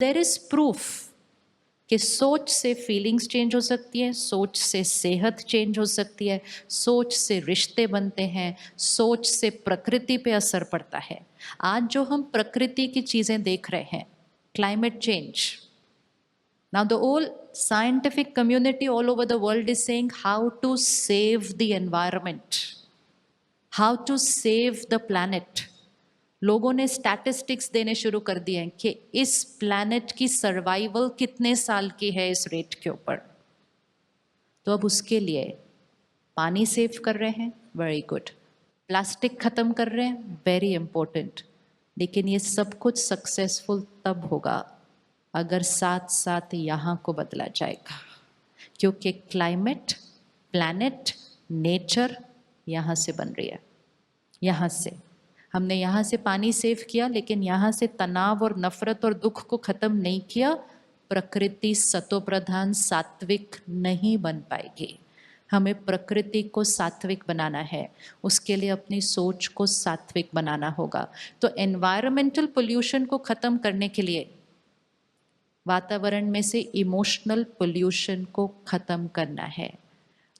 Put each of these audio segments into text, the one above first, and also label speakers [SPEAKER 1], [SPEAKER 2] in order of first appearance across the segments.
[SPEAKER 1] There is proof कि सोच से फीलिंग्स चेंज हो सकती है, सोच से सेहत चेंज हो सकती है, सोच से रिश्ते बनते हैं, सोच से प्रकृति पे असर पड़ता है। आज जो हम प्रकृति की चीजें देख रहे हैं, climate change, now the whole scientific community all over the world is saying how to save the environment, how to save the planet. लोगों ने स्टैटिस्टिक्स देने शुरू कर दिए हैं कि इस प्लैनेट की सर्वाइवल कितने साल की है इस रेट के ऊपर। तो अब उसके लिए पानी सेव कर रहे हैं, वेरी गुड। प्लास्टिक खत्म कर रहे हैं, वेरी इंपॉर्टेंट। लेकिन ये सब कुछ सक्सेसफुल तब होगा अगर साथ साथ यहाँ को बदला जाएगा, क्योंकि क्लाइमेट, प्लैनेट, नेचर यहाँ से बन रही है। यहाँ से हमने यहाँ से पानी सेव किया, लेकिन यहाँ से तनाव और नफरत और दुख को खत्म नहीं किया, प्रकृति सतोप्रधान सात्विक नहीं बन पाएगी। हमें प्रकृति को सात्विक बनाना है, उसके लिए अपनी सोच को सात्विक बनाना होगा। तो एनवायरमेंटल पोल्यूशन को खत्म करने के लिए वातावरण में से इमोशनल पोल्यूशन को खत्म करना है।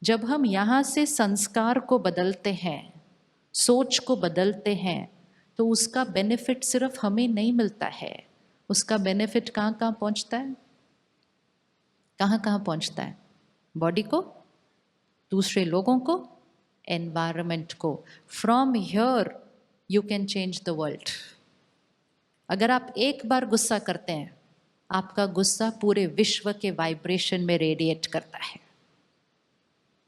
[SPEAKER 1] जब हम यहाँ से संस्कार को बदलते हैं, सोच को बदलते हैं, तो उसका बेनिफिट सिर्फ हमें नहीं मिलता है, उसका बेनिफिट कहाँ कहाँ पहुँचता है, कहाँ कहाँ पहुँचता है? बॉडी को, दूसरे लोगों को, एनवायरनमेंट को। From here you can change the world. अगर आप एक बार गुस्सा करते हैं, आपका गुस्सा पूरे विश्व के वाइब्रेशन में रेडिएट करता है।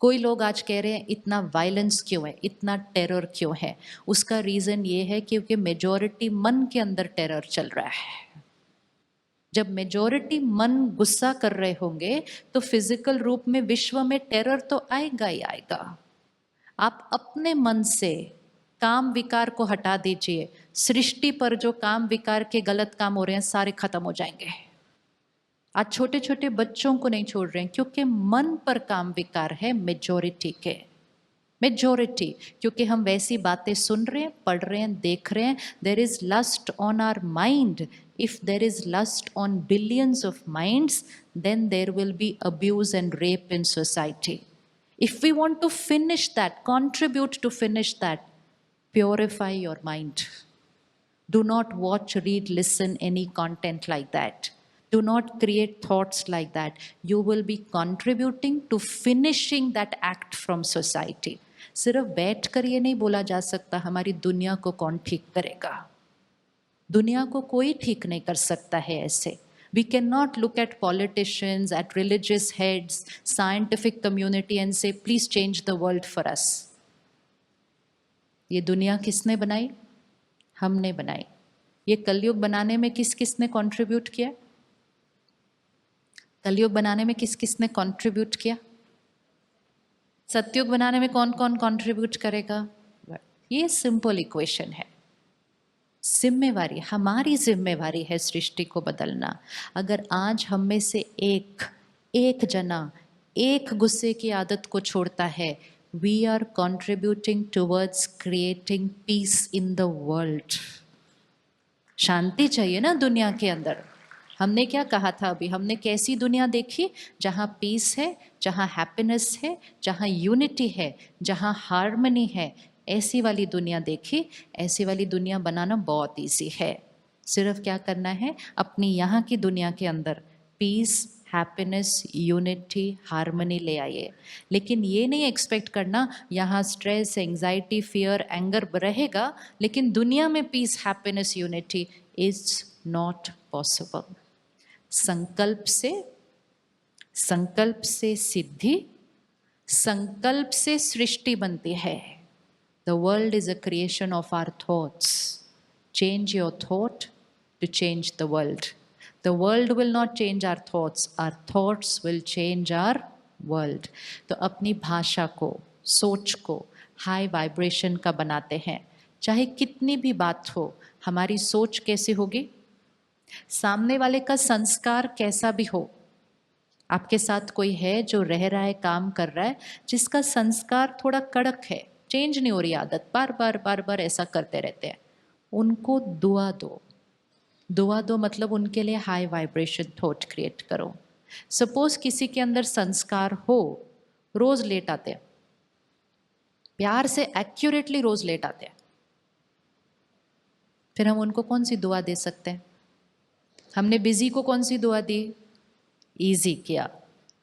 [SPEAKER 1] कोई लोग आज कह रहे हैं इतना वायलेंस क्यों है, इतना टेरर क्यों है? उसका रीजन ये है क्योंकि मेजॉरिटी मन के अंदर टेरर चल रहा है। जब मेजॉरिटी मन गुस्सा कर रहे होंगे तो फिजिकल रूप में विश्व में टेरर तो आएगा ही आएगा। आप अपने मन से काम विकार को हटा दीजिए, सृष्टि पर जो काम विकार के गलत काम हो रहे हैं सारे खत्म हो जाएंगे। आज छोटे छोटे बच्चों को नहीं छोड़ रहे हैं क्योंकि मन पर काम विकार है मेजॉरिटी के, मेजॉरिटी, क्योंकि हम वैसी बातें सुन रहे हैं, पढ़ रहे हैं, देख रहे हैं। There is lust on our mind. If there is lust on billions of minds, then there will be abuse and rape in society. If we want to finish that, contribute to finish that, purify your mind. Do not watch, read, listen any content like that. Do not create thoughts like that. You will be contributing to finishing that act from society. सिर्फ बैठ कर ये नहीं बोला जा सकता हमारी दुनिया को कौन ठीक करेगा। दुनिया को कोई ठीक नहीं कर सकता है ऐसे। We cannot look at politicians, at religious heads, scientific community and say, please change the world for us. ये दुनिया किसने बनाई? हमने बनाई। ये कलयुग बनाने में किस किसने कंट्रीब्यूट किया? कलयुग बनाने में किस किसने कंट्रीब्यूट किया? सतयुग बनाने में कौन कौन कंट्रीब्यूट करेगा? ये सिंपल इक्वेशन है। जिम्मेवारी, हमारी जिम्मेवारी है सृष्टि को बदलना। अगर आज हम में से एक जना एक गुस्से की आदत को छोड़ता है, we are contributing towards creating peace in the world. शांति चाहिए ना दुनिया के अंदर। हमने क्या कहा था अभी? हमने कैसी दुनिया देखी? जहाँ पीस है, जहाँ हैप्पीनेस है, जहाँ यूनिटी है, जहाँ हार्मनी है, ऐसी वाली दुनिया देखी। ऐसी वाली दुनिया बनाना बहुत ईजी है। सिर्फ क्या करना है, अपनी यहाँ की दुनिया के अंदर पीस, हैप्पीनेस, यूनिटी, हार्मनी ले आइए। लेकिन ये नहीं एक्सपेक्ट करना यहाँ स्ट्रेस, एंजाइटी, फियर, एंगर रहेगा, लेकिन दुनिया में peace, happiness, unity is not possible. संकल्प से सिद्धि, संकल्प से सृष्टि बनती है। The world is a creation of our thoughts. Change your thought to change the world. The world will not change our thoughts. Our thoughts will change our world. तो अपनी भाषा को, सोच को हाई वाइब्रेशन का बनाते हैं। चाहे कितनी भी बात हो, हमारी सोच कैसी होगी, सामने वाले का संस्कार कैसा भी हो। आपके साथ कोई है जो रह रहा है, काम कर रहा है, जिसका संस्कार थोड़ा कड़क है, चेंज नहीं हो रही आदत, बार बार ऐसा करते रहते हैं, उनको दुआ दो। दुआ दो मतलब उनके लिए हाई वाइब्रेशन थॉट क्रिएट करो। सपोज किसी के अंदर संस्कार हो, रोज लेट आते हैं, प्यार से एक्यूरेटली रोज लेट आते हैं, फिर हम उनको कौन सी दुआ दे सकते हैं? हमने बिजी को कौन सी दुआ दी? इजी किया।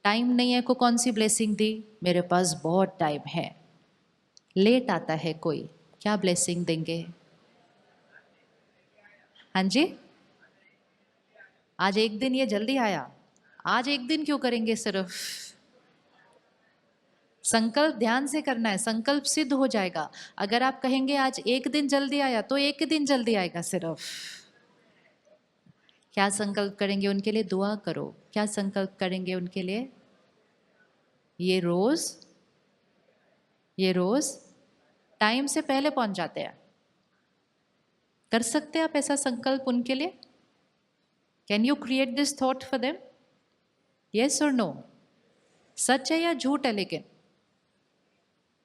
[SPEAKER 1] टाइम नहीं है को कौन सी ब्लेसिंग दी? मेरे पास बहुत टाइम है। लेट आता है कोई, क्या ब्लेसिंग देंगे? हाँ जी, आज एक दिन ये जल्दी आया, आज एक दिन क्यों करेंगे? सिर्फ संकल्प ध्यान से करना है, संकल्प सिद्ध हो जाएगा। अगर आप कहेंगे आज एक दिन जल्दी आया तो एक दिन जल्दी आएगा। सिर्फ क्या संकल्प करेंगे उनके लिए? दुआ करो। क्या संकल्प करेंगे उनके लिए? ये रोज टाइम से पहले पहुंच जाते हैं। कर सकते हैं आप ऐसा संकल्प उनके लिए? Can you create this thought for them? Yes और नो? सच है या झूठ है? लेकिन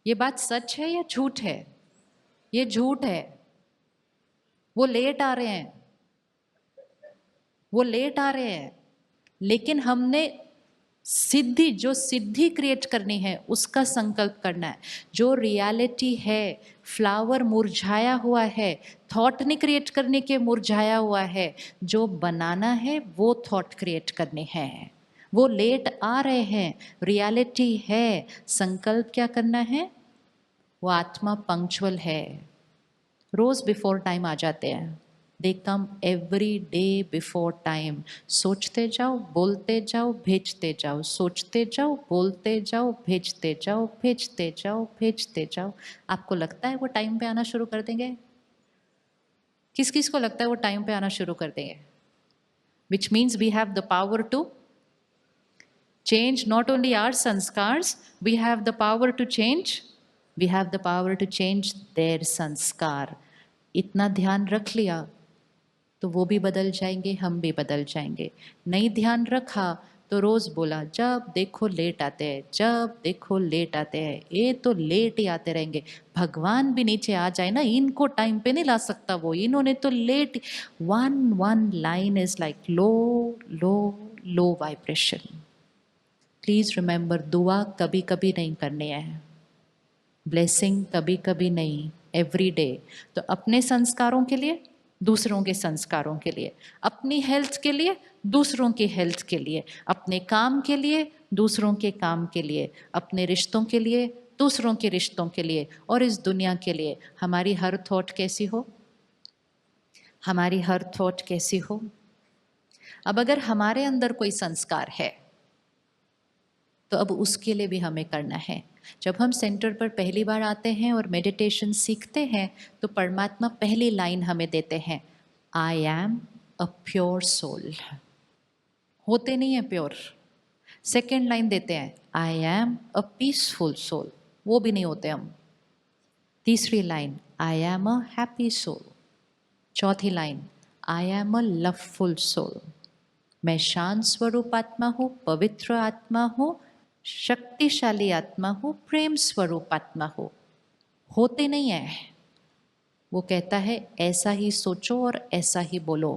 [SPEAKER 1] ये बात सच है या झूठ है? ये झूठ है। वो लेट आ रहे हैं, वो लेट आ रहे हैं, लेकिन हमने सिद्धि क्रिएट करनी है, उसका संकल्प करना है। जो रियलिटी है, फ्लावर मुरझाया हुआ है, थॉट नहीं क्रिएट करने के मुरझाया हुआ है। जो बनाना है वो थॉट क्रिएट करने हैं। वो लेट आ रहे हैं, रियलिटी है, संकल्प क्या करना है? वो आत्मा पंक्चुअल है, रोज बिफोर टाइम आ जाते हैं। They come every day before time. सोचते जाओ, बोलते जाओ, भेजते जाओ, सोचते जाओ, बोलते जाओ, भेजते जाओ, भेजते जाओ, भेजते जाओ। आपको लगता है वो टाइम पे आना शुरू कर देंगे? किस किस को लगता है वो टाइम पे आना शुरू कर देंगे? Which means we have the power to change not only our sanskars, we have the power to change, we have the power to change their sanskar. इतना ध्यान रख लिया तो वो भी बदल जाएंगे, हम भी बदल जाएंगे। नहीं ध्यान रखा तो रोज बोला जब देखो लेट आते हैं, जब देखो लेट आते हैं, ये तो लेट ही आते रहेंगे। भगवान भी नीचे आ जाए ना, इनको टाइम पे नहीं ला सकता वो, इन्होंने तो late. One line is like low low low vibration. Please remember, दुआ कभी कभी नहीं करनी है, ब्लेसिंग कभी कभी नहीं, एवरी डे। तो अपने संस्कारों के लिए, दूसरों के संस्कारों के लिए, अपनी हेल्थ के लिए, दूसरों की हेल्थ के लिए, अपने काम के लिए, दूसरों के काम के लिए, अपने रिश्तों के लिए, दूसरों के रिश्तों के लिए, और इस दुनिया के लिए। हमारी हर थॉट कैसी हो? हमारी हर थॉट कैसी हो? अब अगर हमारे अंदर कोई संस्कार है तो अब उसके लिए भी हमें करना है। जब हम सेंटर पर पहली बार आते हैं और मेडिटेशन सीखते हैं तो परमात्मा पहली लाइन हमें देते हैं, I am a pure soul. होते नहीं है प्योर। सेकेंड लाइन देते हैं, I am a peaceful soul. वो भी नहीं होते हम। तीसरी line, I am a happy soul. चौथी line, I am a loveful soul. मैं शांत स्वरूप आत्मा हूँ, पवित्र आत्मा हूँ, शक्तिशाली आत्मा हो, प्रेम स्वरूप आत्मा हो। होते नहीं है। वो कहता है ऐसा ही सोचो और ऐसा ही बोलो।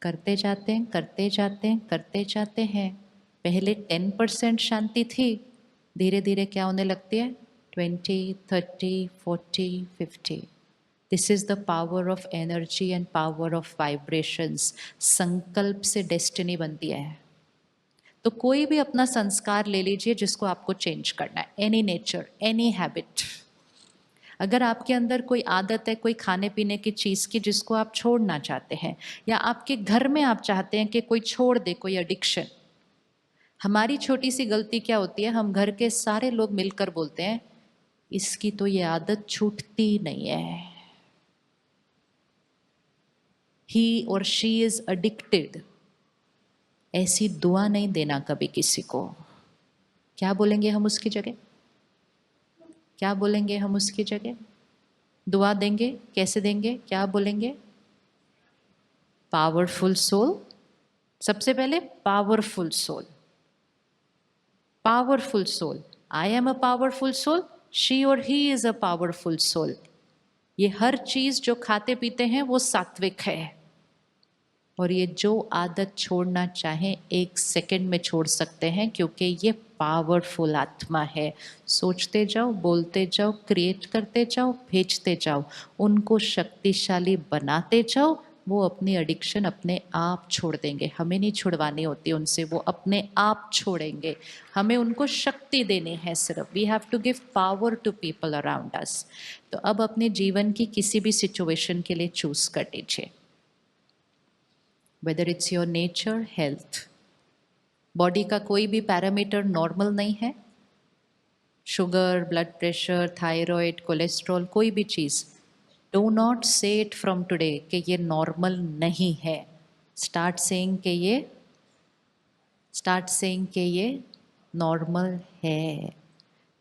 [SPEAKER 1] करते जाते हैं, करते जाते हैं, करते जाते हैं। पहले 10% शांति थी, धीरे धीरे क्या होने लगती है? 20, 30, 40, 50। This is the power of energy and power of vibrations. संकल्प से डेस्टिनी बनती है। तो कोई भी अपना संस्कार ले लीजिए जिसको आपको चेंज करना है, एनी नेचर, एनी हैबिट। अगर आपके अंदर कोई आदत है, कोई खाने पीने की चीज़ की जिसको आप छोड़ना चाहते हैं, या आपके घर में आप चाहते हैं कि कोई छोड़ दे, कोई एडिक्शन। हमारी छोटी सी गलती क्या होती है, हम घर के सारे लोग मिलकर बोलते हैं इसकी तो ये आदत छूटती नहीं है, ही और शी इज अडिक्टेड। ऐसी दुआ नहीं देना कभी किसी को। क्या बोलेंगे हम उसकी जगह? क्या बोलेंगे हम उसकी जगह? दुआ देंगे, कैसे देंगे, क्या बोलेंगे? Powerful soul. सबसे पहले powerful soul, powerful soul. I am a powerful soul, she और he is a powerful soul. ये हर चीज जो खाते पीते हैं वो सात्विक है। और ये जो आदत छोड़ना चाहें 1 सेकंड में छोड़ सकते हैं, क्योंकि ये पावरफुल आत्मा है। सोचते जाओ, बोलते जाओ, क्रिएट करते जाओ, भेजते जाओ, उनको शक्तिशाली बनाते जाओ, वो अपनी एडिक्शन अपने आप छोड़ देंगे। हमें नहीं छुड़वानी होती उनसे, वो अपने आप छोड़ेंगे। हमें उनको शक्ति देनी है सिर्फ। We have to give power to people around us. तो अब अपने जीवन की किसी भी सिचुएशन के लिए चूज कर लीजिए, whether it's your nature, health. Body का कोई भी पैरामीटर नॉर्मल नहीं है, sugar, blood pressure, thyroid, cholesterol, कोई भी चीज़, डू नॉट से इट फ्रॉम टुडे कि ये नॉर्मल नहीं है। स्टार्ट सेइंग कि ये नॉर्मल है।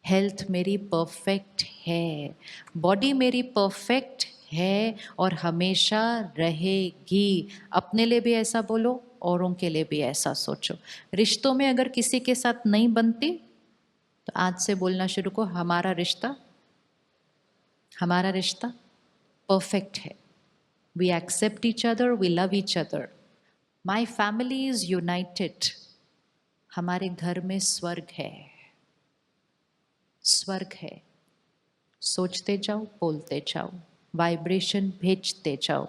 [SPEAKER 1] हेल्थ मेरी परफेक्ट है, बॉडी मेरी परफेक्ट है और हमेशा रहेगी। अपने लिए भी ऐसा बोलो, औरों के लिए भी ऐसा सोचो। रिश्तों में अगर किसी के साथ नहीं बनती तो आज से बोलना शुरू करो, हमारा रिश्ता परफेक्ट है। We accept each other, we love each other, my family is united. हमारे घर में स्वर्ग है, स्वर्ग है। सोचते जाओ, बोलते जाओ, वाइब्रेशन भेजते जाओ।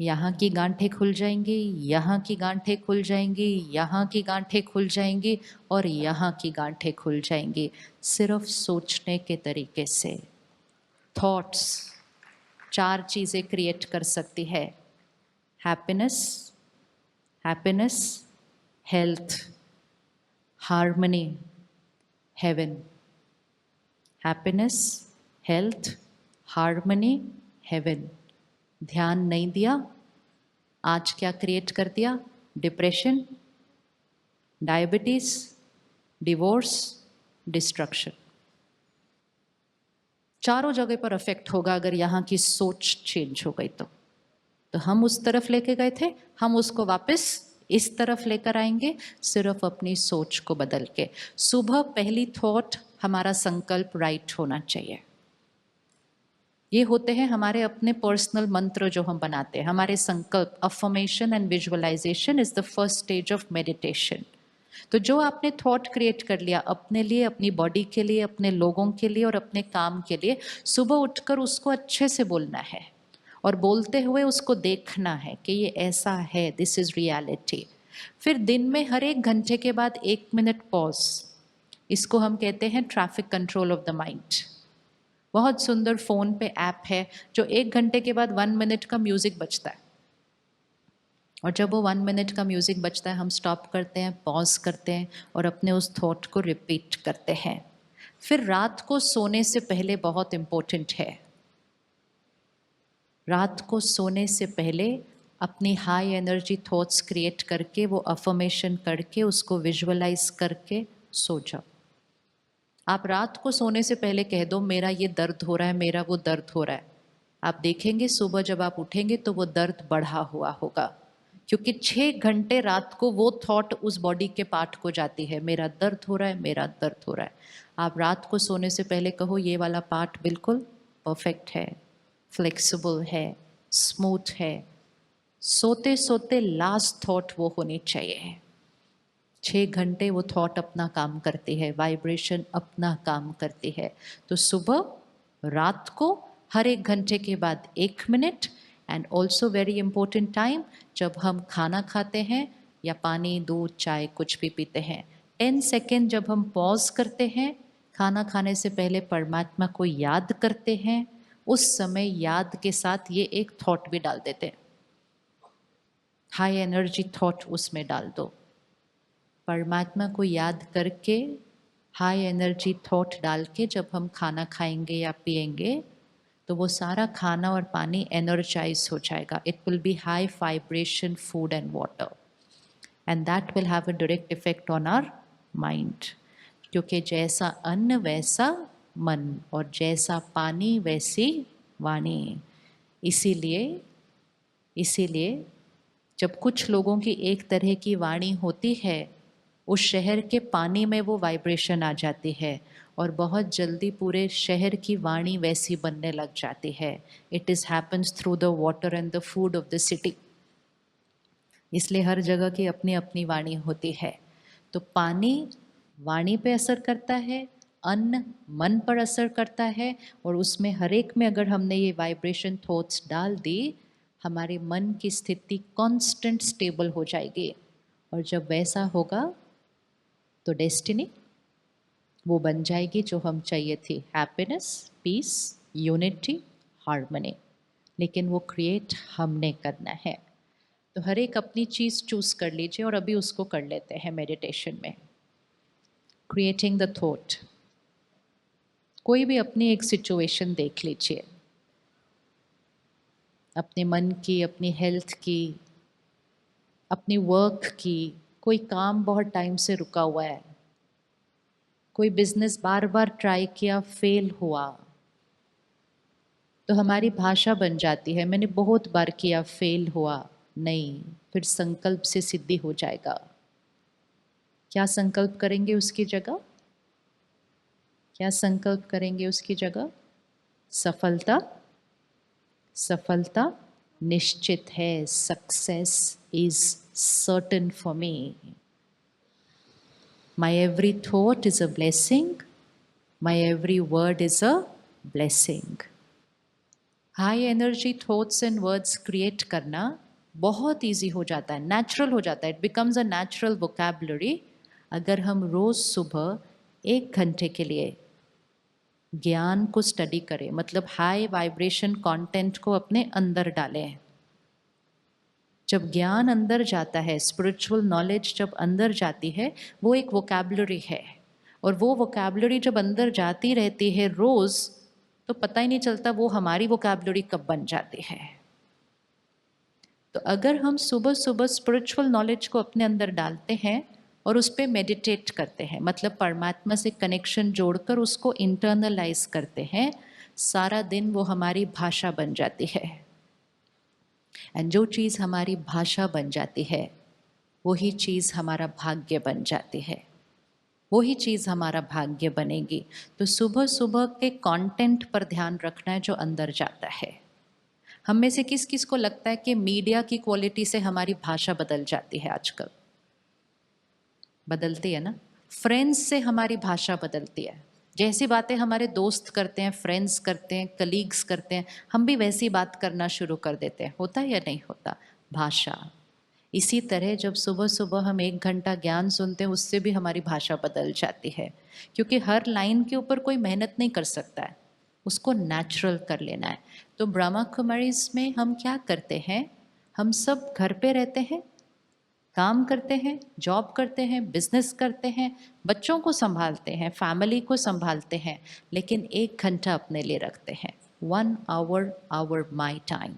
[SPEAKER 1] यहाँ की गांठें खुल जाएंगी, यहाँ की गांठें खुल जाएंगी, यहाँ की गांठें खुल जाएंगी और यहाँ की गांठें खुल जाएंगी, सिर्फ सोचने के तरीके से। थॉट्स 4 चीज़ें क्रिएट कर सकती है, happiness, happiness, health, harmony, heaven. Happiness, health, harmony, heaven. ध्यान नहीं दिया, आज क्या क्रिएट कर दिया? Depression, diabetes, divorce, destruction. चारों जगह पर अफेक्ट होगा अगर यहाँ की सोच चेंज हो गई तो हम उस तरफ लेके गए थे, हम उसको वापस इस तरफ लेकर आएंगे, सिर्फ अपनी सोच को बदल के। सुबह पहली थॉट हमारा संकल्प राइट होना चाहिए। ये होते हैं हमारे अपने पर्सनल मंत्र जो हम बनाते हैं, हमारे संकल्प। Affirmation and visualisation is the first stage of meditation. तो जो आपने थॉट क्रिएट कर लिया अपने लिए, अपनी बॉडी के लिए, अपने लोगों के लिए और अपने काम के लिए, सुबह उठकर उसको अच्छे से बोलना है और बोलते हुए उसको देखना है कि ये ऐसा है, दिस इज रियलिटी। फिर दिन में हर 1 घंटे के बाद 1 मिनट पॉज, इसको हम कहते हैं traffic control of the mind. बहुत सुंदर फ़ोन पे ऐप है जो 1 घंटे के बाद 1 मिनट का म्यूज़िक बजता है, और जब वो 1 मिनट का म्यूज़िक बजता है हम स्टॉप करते हैं, पॉज करते हैं और अपने उस थॉट को रिपीट करते हैं। फिर रात को सोने से पहले बहुत इम्पोर्टेंट है, रात को सोने से पहले अपनी हाई एनर्जी थॉट्स क्रिएट करके, वो अफर्मेशन करके, उसको विजुअलाइज करके सो जाओ। आप रात को सोने से पहले कह दो, मेरा ये दर्द हो रहा है, मेरा वो दर्द हो रहा है। आप देखेंगे सुबह जब आप उठेंगे तो वो दर्द बढ़ा हुआ होगा, क्योंकि 6 घंटे रात को वो थॉट उस बॉडी के पार्ट को जाती है, मेरा दर्द हो रहा है, मेरा दर्द हो रहा है। आप रात को सोने से पहले कहो, ये वाला पार्ट बिल्कुल परफेक्ट है, फ्लेक्सिबल है, स्मूथ है। सोते सोते लास्ट थॉट वो होनी चाहिए। 6 घंटे वो थॉट अपना काम करती है, वाइब्रेशन अपना काम करती है। तो सुबह, रात को, हर 1 घंटे के बाद 1 minute, and also very important time जब हम खाना खाते हैं या पानी, दूध, चाय कुछ भी पीते हैं, 10 सेकेंड जब हम पॉज करते हैं, खाना खाने से पहले परमात्मा को याद करते हैं, उस समय याद के साथ ये एक थॉट भी डाल देते हैं, हाई एनर्जी थॉट उसमें डाल दो। परमात्मा को याद करके, हाई एनर्जी थॉट डाल के जब हम खाना खाएंगे या पिएंगे तो वो सारा खाना और पानी एनर्जाइज हो जाएगा। It will be high vibration food and water, and that will have a direct effect on our mind. क्योंकि जैसा अन्न वैसा मन, और जैसा पानी वैसी वाणी। इसीलिए जब कुछ लोगों की एक तरह की वाणी होती है, उस शहर के पानी में वो वाइब्रेशन आ जाती है और बहुत जल्दी पूरे शहर की वाणी वैसी बनने लग जाती है। It is happens through the water and the food of the city. इसलिए हर जगह की अपनी अपनी वाणी होती है। तो पानी वाणी पे असर करता है, अन्न मन पर असर करता है, और उसमें हर एक में अगर हमने ये वाइब्रेशन थॉट्स डाल दी, हमारे मन की स्थिति कांस्टेंट स्टेबल हो जाएगी। और जब वैसा होगा तो डेस्टिनी वो बन जाएगी जो हम चाहिए थी, हैप्पीनेस, पीस, यूनिटी, हार्मनी। लेकिन वो क्रिएट हमने करना है। तो हर एक अपनी चीज़ चूज कर लीजिए और अभी उसको कर लेते हैं मेडिटेशन में। Creating the thought. कोई भी अपनी एक सिचुएशन देख लीजिए, अपने मन की, अपनी हेल्थ की, अपनी वर्क की। कोई काम बहुत टाइम से रुका हुआ है, कोई बिजनेस बार बार ट्राई किया, फेल हुआ, तो हमारी भाषा बन जाती है, मैंने बहुत बार किया, फेल हुआ। नहीं, फिर संकल्प से सिद्धि हो जाएगा। क्या संकल्प करेंगे उसकी जगह? क्या संकल्प करेंगे उसकी जगह? सफलता। सफलता निश्चित है। Success is certain for me. My every thought is a blessing, my every word is a blessing. High energy thoughts and words create करना बहुत इजी हो जाता है, नेचुरल हो जाता है। It becomes a natural vocabulary अगर हम रोज सुबह 1 घंटे के लिए ज्ञान को स्टडी करें, मतलब हाई वाइब्रेशन कंटेंट को अपने अंदर डालें। जब ज्ञान अंदर जाता है, स्पिरिचुअल नॉलेज जब अंदर जाती है, वो एक वोकैबुलरी है। और वो वोकैबुलरी जब अंदर जाती रहती है रोज, तो पता ही नहीं चलता वो हमारी वोकैबुलरी कब बन जाती है। तो अगर हम सुबह सुबह स्पिरिचुअल नॉलेज को अपने अंदर डालते हैं और उस पर मेडिटेट करते हैं, मतलब परमात्मा से कनेक्शन जोड़कर उसको इंटरनलाइज करते हैं, सारा दिन वो हमारी भाषा बन जाती है। एंड जो चीज़ हमारी भाषा बन जाती है, वही चीज़ हमारा भाग्य बन जाती है, वही चीज़ हमारा भाग्य बनेगी। तो सुबह सुबह के कंटेंट पर ध्यान रखना है जो अंदर जाता है। हम में से किस किस को लगता है कि मीडिया की क्वालिटी से हमारी भाषा बदल जाती है? आजकल बदलती है ना। फ्रेंड्स से हमारी भाषा बदलती है। जैसी बातें हमारे दोस्त करते हैं, फ्रेंड्स करते हैं, कलीग्स करते हैं, हम भी वैसी बात करना शुरू कर देते हैं। होता है या नहीं होता? भाषा। इसी तरह जब सुबह सुबह हम 1 घंटा ज्ञान सुनते हैं, उससे भी हमारी भाषा बदल जाती है। क्योंकि हर लाइन के ऊपर कोई मेहनत नहीं कर सकता है, उसको नेचुरल कर लेना है। तो ब्रह्मा कुमारीज में हम क्या करते हैं? हम सब घर पे रहते हैं, काम करते हैं, जॉब करते हैं, बिजनेस करते हैं, बच्चों को संभालते हैं, फैमिली को संभालते हैं, लेकिन 1 घंटा अपने लिए रखते हैं। 1 hour, hour my time,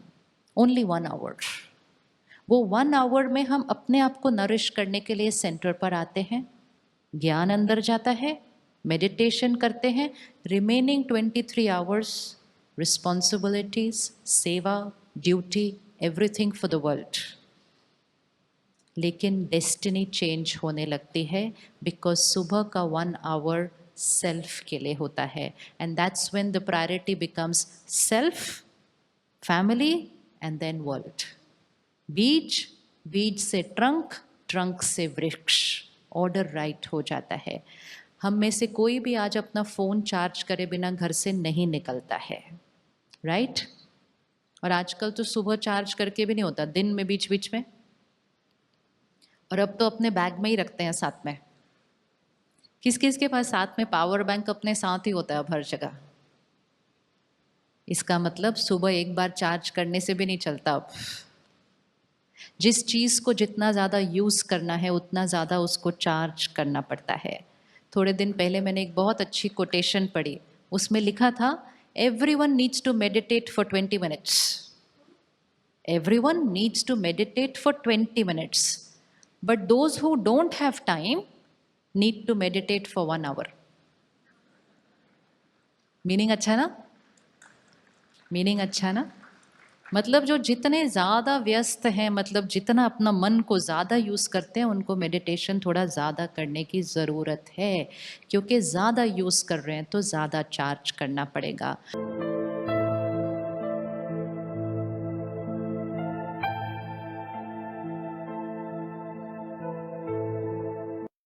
[SPEAKER 1] only 1 hour। वो 1 hour में हम अपने आप को नरिश करने के लिए सेंटर पर आते हैं, ज्ञान अंदर जाता है, मेडिटेशन करते हैं। रिमेनिंग 23 hours रिस्पॉन्सिबिलिटीज, सेवा, duty, everything for the world. लेकिन डेस्टिनी चेंज होने लगती है, बिकॉज सुबह का 1 hour सेल्फ के लिए होता है। And that's when the priority becomes self, family and then world. बीज, बीज से ट्रंक, ट्रंक से वृक्ष, ऑर्डर राइट हो जाता है। हम में से कोई भी आज अपना फ़ोन चार्ज करे बिना घर से नहीं निकलता है, राइट? और आजकल तो सुबह चार्ज करके भी नहीं होता, दिन में बीच बीच में। और अब तो अपने बैग में ही रखते हैं साथ में। किस किस के पास साथ में पावर बैंक अपने साथ ही होता है अब हर जगह? इसका मतलब सुबह एक बार चार्ज करने से भी नहीं चलता अब। जिस चीज़ को जितना ज़्यादा यूज़ करना है, उतना ज़्यादा उसको चार्ज करना पड़ता है। थोड़े दिन पहले मैंने एक बहुत अच्छी कोटेशन पढ़ी, उसमें लिखा था, everyone needs to meditate for 20 minutes। Everyone needs to meditate for 20 minutes, but those who don't have time need to meditate for 1 hour। Meaning अच्छा ना? मीनिंग अच्छा ना? मतलब जो जितने ज़्यादा व्यस्त हैं, मतलब जितना अपना मन को ज़्यादा यूज़ करते हैं, उनको मेडिटेशन थोड़ा ज़्यादा करने की ज़रूरत है। क्योंकि ज़्यादा यूज़ कर रहे हैं तो ज़्यादा चार्ज करना पड़ेगा।